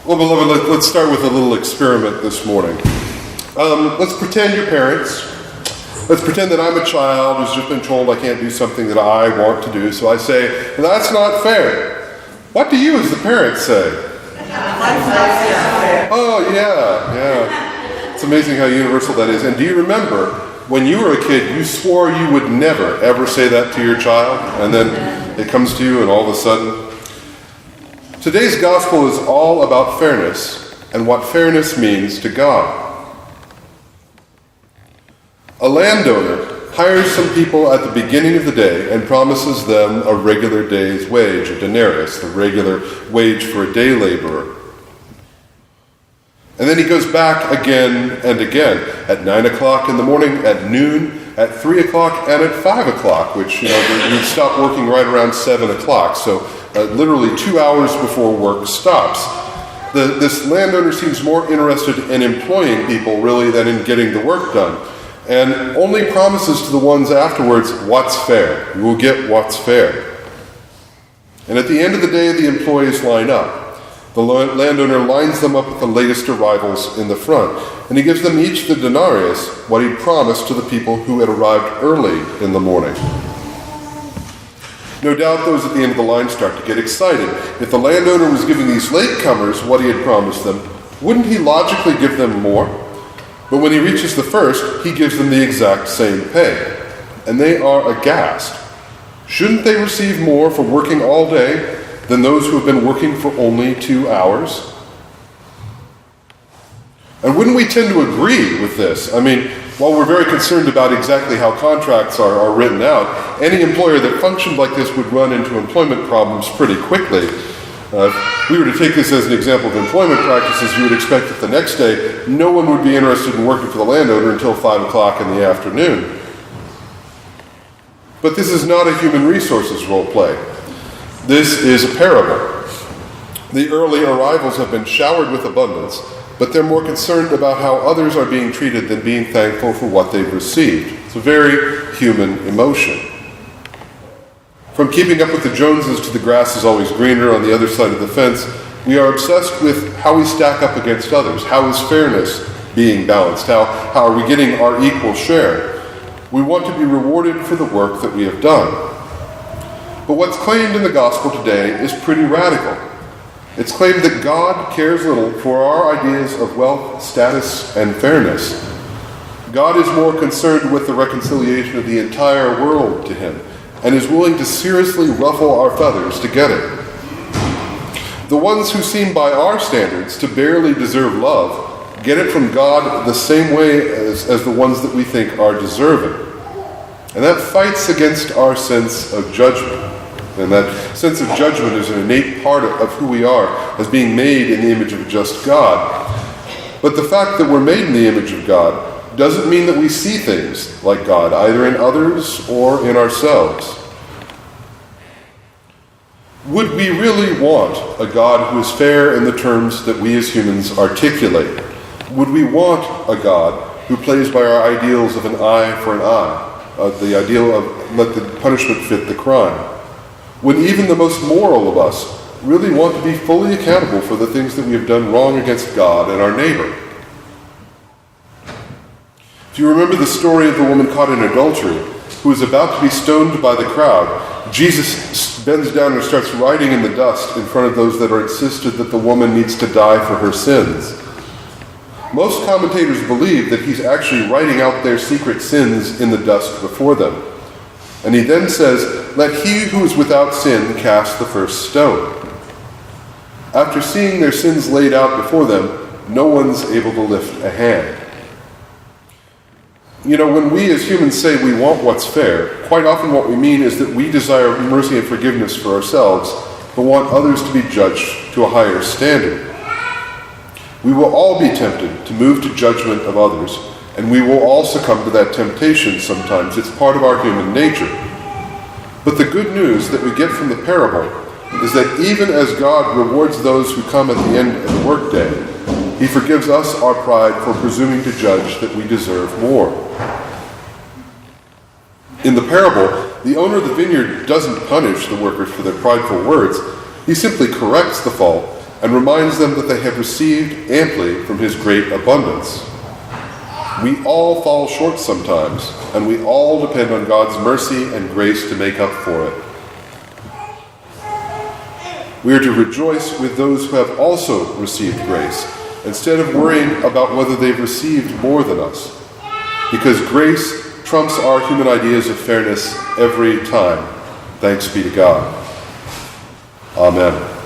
Well, beloved, let's start with a little experiment this morning. Let's pretend you're parents. Let's pretend that I'm a child who's just been told I can't do something that I want to do. So I say, that's not fair. What do you as the parent say? Oh, yeah. It's amazing how universal that is. And do you remember, when you were a kid, you swore you would never, ever say that to your child? And then it comes to you and all of a sudden... Today's gospel is all about fairness and what fairness means to God. A landowner hires some people at the beginning of the day and promises them a regular day's wage, a denarius, the regular wage for a day laborer. And then he goes back again and again, at 9 o'clock in the morning, at noon, at 3 o'clock, and at 5 o'clock, which, you'd stop working right around 7 o'clock. So literally 2 hours before work stops. This landowner seems more interested in employing people, really, than in getting the work done. And only promises to the ones afterwards, what's fair? You will get what's fair. And at the end of the day, the employees line up. The landowner lines them up with the latest arrivals in the front, and he gives them each the denarius, what he promised to the people who had arrived early in the morning. No doubt those at the end of the line start to get excited. If the landowner was giving these latecomers what he had promised them, wouldn't he logically give them more? But when he reaches the first, he gives them the exact same pay. And they are aghast. Shouldn't they receive more for working all day than those who have been working for only 2 hours? And wouldn't we tend to agree with this? I mean, while we're very concerned about exactly how contracts are written out, any employer that functioned like this would run into employment problems pretty quickly. If we were to take this as an example of employment practices, you would expect that the next day no one would be interested in working for the landowner until 5 o'clock in the afternoon. But this is not a human resources role play. This is a parable. The early arrivals have been showered with abundance, but they're more concerned about how others are being treated than being thankful for what they've received. It's a very human emotion. From keeping up with the Joneses to the grass is always greener on the other side of the fence, we are obsessed with how we stack up against others. How is fairness being balanced? How are we getting our equal share? We want to be rewarded for the work that we have done. But what's claimed in the gospel today is pretty radical. It's claimed that God cares little for our ideas of wealth, status, and fairness. God is more concerned with the reconciliation of the entire world to him, and is willing to seriously ruffle our feathers to get it. The ones who seem by our standards to barely deserve love get it from God the same way as the ones that we think are deserving. And that fights against our sense of judgment. And that sense of judgment is an innate part of who we are as being made in the image of a just God. But the fact that we're made in the image of God doesn't mean that we see things like God, either in others or in ourselves. Would we really want a God who is fair in the terms that we as humans articulate? Would we want a God who plays by our ideals of an eye for an eye, the ideal of let the punishment fit the crime? When even the most moral of us really want to be fully accountable for the things that we have done wrong against God and our neighbor. If you remember the story of the woman caught in adultery, who is about to be stoned by the crowd, Jesus bends down and starts writing in the dust in front of those that are insisted that the woman needs to die for her sins. Most commentators believe that he's actually writing out their secret sins in the dust before them. And he then says, "Let he who is without sin cast the first stone." After seeing their sins laid out before them, no one's able to lift a hand. When we as humans say we want what's fair, quite often what we mean is that we desire mercy and forgiveness for ourselves, but want others to be judged to a higher standard. We will all be tempted to move to judgment of others, and we will all succumb to that temptation sometimes. It's part of our human nature. But the good news that we get from the parable is that even as God rewards those who come at the end of the workday, he forgives us our pride for presuming to judge that we deserve more. In the parable, the owner of the vineyard doesn't punish the workers for their prideful words. He simply corrects the fault and reminds them that they have received amply from his great abundance. We all fall short sometimes, and we all depend on God's mercy and grace to make up for it. We are to rejoice with those who have also received grace, instead of worrying about whether they've received more than us, because grace trumps our human ideas of fairness every time. Thanks be to God. Amen.